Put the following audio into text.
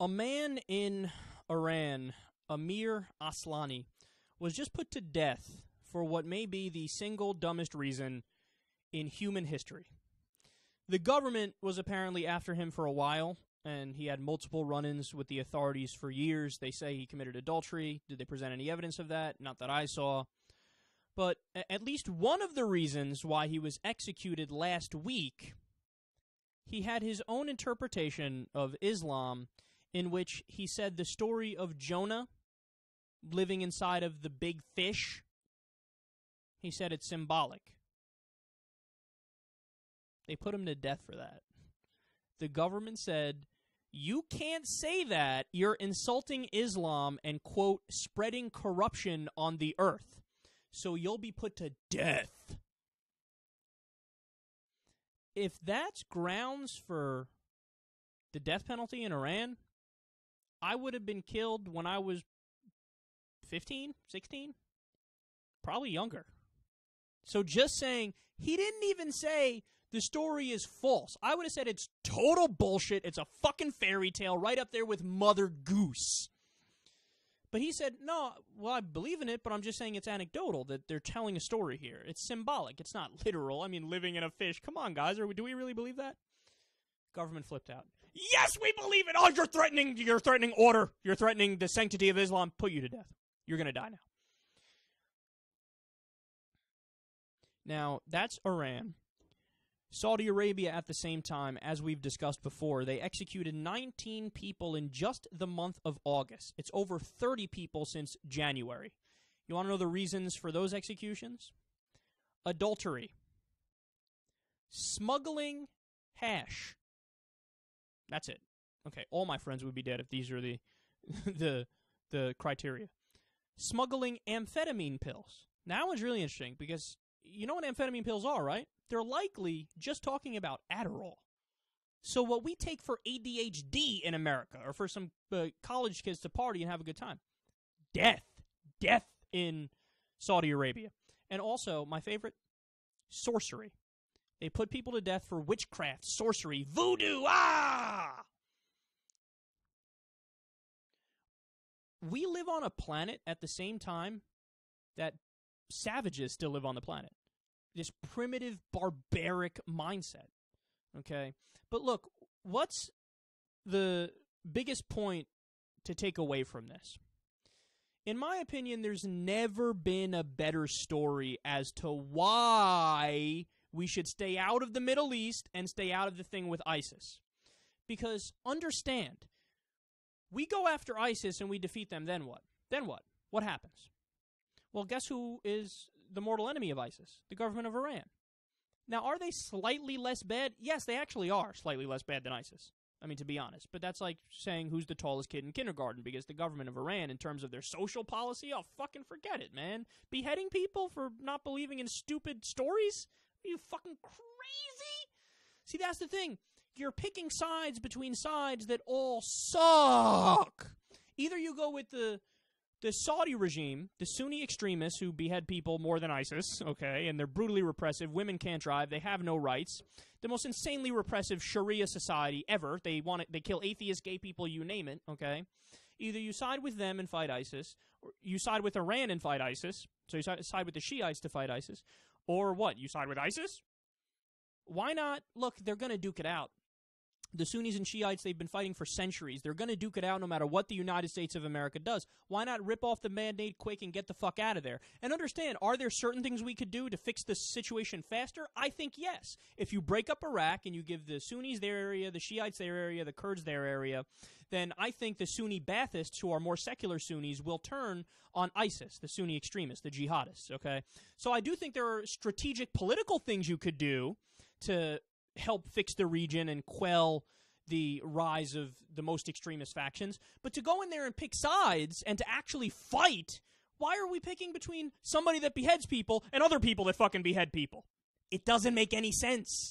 A man in Iran, Amir Aslani, was just put to death for what may be the single dumbest reason in human history. The government was apparently after him for a while, and he had multiple run-ins with the authorities for years. They say he committed adultery. Did they present any evidence of that? Not that I saw. But at least one of the reasons why he was executed last week, he had his own interpretation of Islam, in which he said the story of Jonah living inside of the big fish, he said it's symbolic. They put him to death for that. The government said, you can't say that. You're insulting Islam and, quote, spreading corruption on the earth. So you'll be put to death. If that's grounds for the death penalty in Iran, I would have been killed when I was 15, 16, probably younger. So just saying, he didn't even say the story is false. I would have said it's total bullshit. It's a fucking fairy tale right up there with Mother Goose. But he said, no, well, I believe in it, but I'm just saying it's anecdotal, that they're telling a story here. It's symbolic. It's not literal. I mean, living in a fish. Come on, guys. Do we really believe that? Government flipped out. Yes, we believe it. Oh, you're threatening order. You're threatening the sanctity of Islam. Put you to death. You're going to die now. Now, that's Iran. Saudi Arabia at the same time, as we've discussed before, they executed 19 people in just the month of August. It's over 30 people since January. You want to know the reasons for those executions? Adultery. Smuggling hash. That's it. Okay, all my friends would be dead if these are the criteria. Smuggling amphetamine pills. Now, that one's really interesting because you know what amphetamine pills are, right? They're likely just talking about Adderall. So what we take for ADHD in America, or for some college kids to party and have a good time, death in Saudi Arabia. And also, my favorite, sorcery. They put people to death for witchcraft, sorcery, voodoo, We live on a planet at the same time that savages still live on the planet. This primitive, barbaric mindset, okay? But look, what's the biggest point to take away from this? In my opinion, there's never been a better story as to why we should stay out of the Middle East and stay out of the thing with ISIS. Because, understand, we go after ISIS and we defeat them, then what? Then what? What happens? Well, guess who is the mortal enemy of ISIS? The government of Iran. Now, are they slightly less bad? Yes, they actually are slightly less bad than ISIS. I mean, to be honest. But that's like saying who's the tallest kid in kindergarten, because the government of Iran, in terms of their social policy, oh, fucking forget it, man. Beheading people for not believing in stupid stories? Are you fucking crazy? See, that's the thing. You're picking sides between sides that all suck. Either you go with the Saudi regime, the Sunni extremists who behead people more than ISIS, okay, and they're brutally repressive. Women can't drive. They have no rights. The most insanely repressive Sharia society ever. They kill atheists, gay people, you name it, okay? Either you side with them and fight ISIS, or you side with Iran and fight ISIS, so you side with the Shiites to fight ISIS, or what? You side with ISIS? Why not? Look, they're going to duke it out. The Sunnis and Shiites, they've been fighting for centuries. They're going to duke it out no matter what the United States of America does. Why not rip off the Band-Aid quick and get the fuck out of there? And understand, are there certain things we could do to fix the situation faster? I think yes. If you break up Iraq and you give the Sunnis their area, the Shiites their area, the Kurds their area, then I think the Sunni Baathists, who are more secular Sunnis, will turn on ISIS, the Sunni extremists, the jihadists, okay? So I do think there are strategic political things you could do to help fix the region and quell the rise of the most extremist factions. But to go in there and pick sides and to actually fight, why are we picking between somebody that beheads people and other people that fucking behead people? It doesn't make any sense.